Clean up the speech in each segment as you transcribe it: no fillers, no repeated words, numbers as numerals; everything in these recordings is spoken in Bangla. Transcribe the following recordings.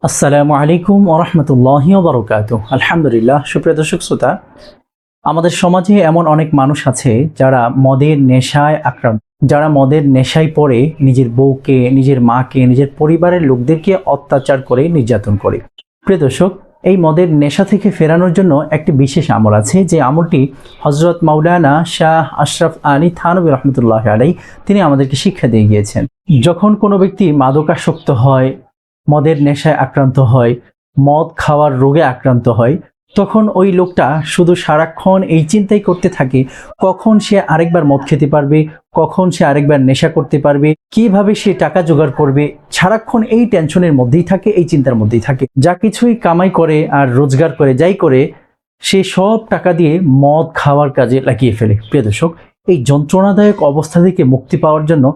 আসসালামু আলাইকুম ওয়া রাহমাতুল্লাহি ওয়া বারাকাতুহু। আলহামদুলিল্লাহ। সুপ্রিয় দর্শক শ্রোতা, আমাদের সমাজে এমন অনেক মানুষ আছে যারা মদের নেশায় আক্রান্ত, যারা মদের নেশায় পড়ে নিজের বউকে, নিজের মাকে, নিজের পরিবারের লোকদেরকে অত্যাচার করে, নির্যাতন করে। প্রিয় দর্শক, এই মদের নেশা থেকে ফেরানোর জন্য একটি বিশেষ আমল আছে, যে আমলটি হযরত মাওলানা শাহ আশরাফ আলী থানভী রহমতুল্লাহ আলাইহি তিনি আমাদেরকে শিক্ষা দিয়ে গিয়েছেন। যখন কোনো ব্যক্তি মাদকাসক্ত হয়, মদের নেশায় আক্রান্ত হয়, মদ খাওয়ার রোগে আক্রান্ত হয়, তখন ওই লোকটা শুধু সারাক্ষণ এই চিন্তাই করতে থাকে কখন সে আরেকবার মদ খেতে পারবে, কখন সে আরেকবার নেশা করতে পারবে, কিভাবে সে টাকা জোগাড় করবে। সারাক্ষণ এই টেনশনের মধ্যেই থাকে, এই চিন্তার মধ্যেই থাকে। যা কিছুই কামাই করে আর রোজগার করে, যাই করে, সে সব টাকা দিয়ে মদ খাওয়ার কাজে লাগিয়ে ফেলে। প্রিয় দর্শক, এই যন্ত্রণাদায়ক অবস্থা থেকে মুক্তি পাওয়ার জন্য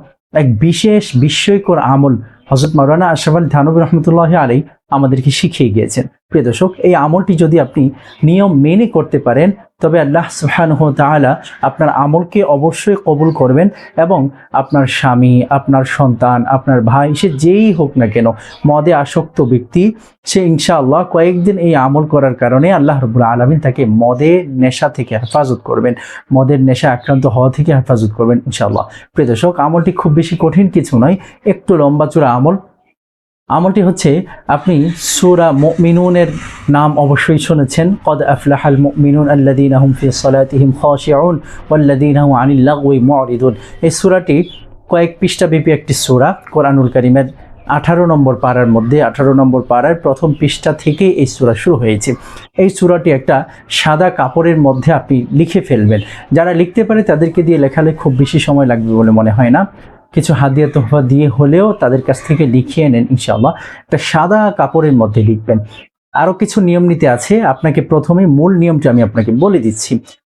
এক বিশেষ বিস্ময়কর আমল হযরত মাওলানা আশরাফ আলী থানভী রহমতুল্লাহ আলাইহি আমাদেরকে শিখিয়ে গিয়েছেন। প্রিয় দর্শক, এই আমলটি যদি আপনি নিয়ম মেনে করতে পারেন, তবে আল্লাহ সুবহানাহু ওয়া তাআলা আপনার আমলকে অবশ্যই কবুল করবেন, এবং আপনার স্বামী, আপনার সন্তান, আপনার ভাই, সে যেই হোক না কেন, মদে আসক্ত ব্যক্তি, সে ইনশাআল্লাহ কয়েকদিন এই আমল করার কারণে আল্লাহ রাব্বুল আলামিন তাকে মদের নেশা থেকে হেফাজত করবেন, মদের নেশা আক্রান্ত হওয়া থেকে হেফাজত করবেন ইনশাআল্লাহ। প্রিয় দর্শক, আমলটি খুব বেশি কঠিন কিছু নয়, একটু লম্বা চূড়া আমল। আমলটি হচ্ছে, আপনি সূরা মুমিনুনের নাম অবশ্যই শুনেছেন, কদ আফলাহাল মুমিনুন আল্লাযীনা হুম ফি সালাতিহিম খাশিউন ওয়াল্লাযীনা হুম আনিল লাগওয়ি মুরিদুন। এই সূরাটি কয়েক পৃষ্ঠাব্যাপী একটি সূরা, কোরআনুল কারীমের 18 নম্বর পারার মধ্যে, 18 নম্বর পারার প্রথম পৃষ্ঠা থেকে এই সূরা শুরু হয়েছে। এই সূরাটি একটা সাদা কাপড়ের মধ্যে আপনি লিখে ফেলবেন। যারা লিখতে পারে তাদেরকে দিয়ে লেখালে খুব বেশি সময় লাগবে বলে মনে হয় না। কিছু হাদিয়া তোহফা দিয়ে হলেও তাদের কাছ থেকে লিখিয়ে নেন ইনশাআল্লাহ। একটা সাদা কাপড়ের মধ্যে লিখবেন। আরও কিছু নিয়ম নীতি আছে, আপনাকে প্রথমে মূল নিয়মটা আমি আপনাকে বলে দিচ্ছি।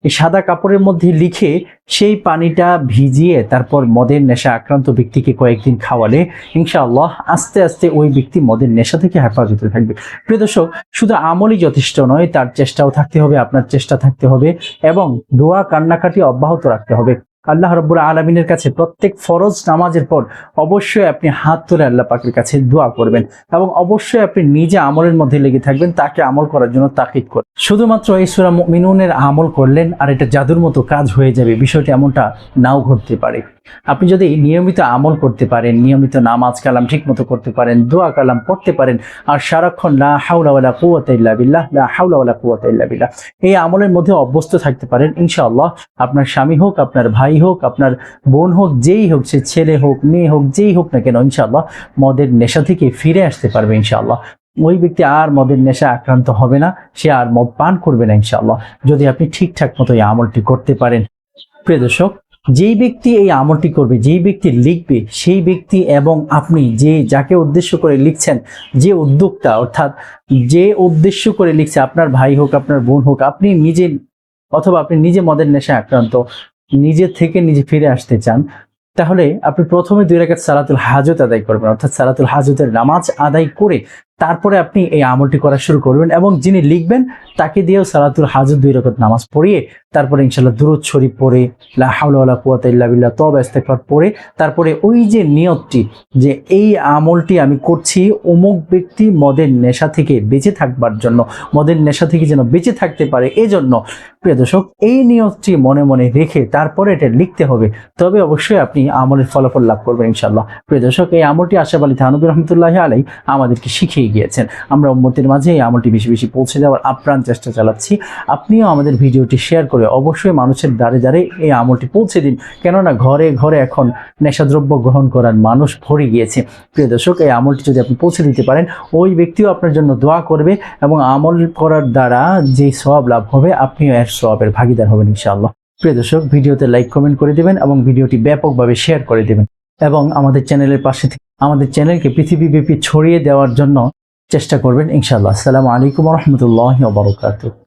এই সাদা কাপড়ের মধ্যে লিখে সেই পানিটা ভিজিয়ে তারপর মদের নেশা আক্রান্ত ব্যক্তিকে কয়েকদিন খাওয়ালে ইনশাআল্লাহ আস্তে আস্তে ওই ব্যক্তি মদের নেশা থেকে হেফাজতে থাকবে। প্রিয় দর্শক, শুধু আমলই যথেষ্ট নয়, তার চেষ্টাও থাকতে হবে, আপনার চেষ্টা থাকতে হবে, এবং দোয়া কান্নাকাটি অব্যাহত রাখতে হবে। আল্লাহ রাব্বুল আলামিনের কাছে প্রত্যেক ফরজ নামাজের পর অবশ্যই আপনি হাত তুলে আল্লাহ পাকের কাছে দোয়া করবেন, এবং অবশ্যই আপনি নিজে আমলের মধ্যে লেগে থাকবেন, তাকে আমল করার জন্য তাকিদ করবেন। শুধুমাত্র এই সূরা মুমিনুনের আমল করলেন আর এটা জাদুর মতো কাজ হয়ে যাবে, বিষয়টি এমনটা নাও ঘটতে পারে। আপনি যদি নিয়মিত আমল করতে পারেন, নিয়মিত নামাজ কালাম ঠিক মতো করতে পারেন, দোয়া কালাম পড়তে পারেন, আর সারাক্ষণ লা হাওলা ওয়ালা কুওয়াতা ইল্লা বিল্লাহ, লা হাওলা ওয়ালা কুওয়াতা ইল্লা বিল্লাহ, এই আমলের মধ্যে অভ্যস্ত থাকতে পারেন, ইনশাআল্লাহ আপনার স্বামী হোক, আপনার ভাই হোক, আপনার বোন হোক, যেই হোক, সে ছেলে হোক, মেয়ে হোক, যেই হোক না কেন, ইনশাআল্লাহ মদের নেশা থেকে ফিরে আসতে পারবে ইনশাআল্লাহ। ওই ব্যক্তি আর মদের নেশা আক্রান্ত হবে না, সে আর মদ পান করবে না ইনশাআল্লাহ, যদি আপনি ঠিকঠাক মতো এই আমলটি করতে পারেন। প্রিয় দর্শক, যেই ব্যক্তি এই আমলটি করবে, যেই ব্যক্তি লিখবে, সেই ব্যক্তি এবং আপনি যাকে উদ্দেশ্য করে লিখছেন, যে উদ্যোক্তা, অর্থাৎ যে উদ্দেশ্য করে লিখছে, আপনার ভাই হোক, আপনার বোন হোক, আপনি নিজে, অথবা আপনি নিজে মদের নেশায় আক্রান্ত, নিজে থেকে নিজে ফিরে আসতে চান, তাহলে আপনি প্রথমে 2 রাকাত সালাতুল হাজত আদায় করবেন, অর্থাৎ সালাতুল হাজতের নামাজ আদায় করে তারপরে আপনি এই আমলটি করা শুরু করবেন, এবং যিনি লিখবেন তাকে দিয়েও সালাতুল হাজত 2 রাকাত নামাজ পড়িয়ে তারপরে ইনশাআল্লাহ দুরূদ শরীফ পড়ে, লা হাওলা ওয়ালা কুওয়াতা ইল্লা বিল্লাহ, তওবা ইস্তেগফার পড়ে, তারপরে ওই যে নিয়তটি, যে এই আমলটি আমি করছি অমুক ব্যক্তি মদের নেশা থেকে বেঁচে থাকবার জন্য, মদের নেশা থেকে যেন বেঁচে থাকতে পারে, এজন্য। প্রিয় দর্শক, এই নিয়তটি মনে মনে রেখে তারপরে এটা লিখতে হবে, তবে অবশ্যই আপনি আমলের ফলাফল লাভ করবেন ইনশাআল্লাহ। প্রিয় দর্শক, এই আমলটি আশরাফ আলী থানভী রহমতুল্লাহ আলাইহি আমাদেরকে শিখিয়ে গিয়েছেন। আমরা উম্মতের মাঝে এই আমলটি বেশি বেশি পৌঁছে দেওয়ার আপ্রাণ চেষ্টা চালাচ্ছি। আপনিও আমাদের ভিডিওটি শেয়ার করে অবশ্যই মানুষের দ্বারে দ্বারে এই আমলটি পৌঁছে দিন, কেননা ঘরে ঘরে এখন নেশাদ্রব্য গ্রহণ করার মানুষ ভরে গিয়েছে। প্রিয় দর্শক, এই আমলটি যদি আপনি পৌঁছে দিতে পারেন, ওই ব্যক্তিও আপনার জন্য দোয়া করবে, এবং আমল করার দ্বারা যে সওয়াব লাভ হবে, আপনিও এর সওয়াবের ভাগীদার হবেন ইনশাআল্লাহ। প্রিয় দর্শক, ভিডিওতে লাইক কমেন্ট করে দেবেন, এবং ভিডিওটি ব্যাপকভাবে শেয়ার করে দেবেন, এবং আমাদের চ্যানেলের পাশে থেকে আমাদের চ্যানেলকে পৃথিবীব্যাপী ছড়িয়ে দেওয়ার জন্য চেষ্টা করবেন ইনশাআল্লাহ। আসসালামু আলাইকুম ওয়া রাহমাতুল্লাহি ওয়া বারাকাতুহু।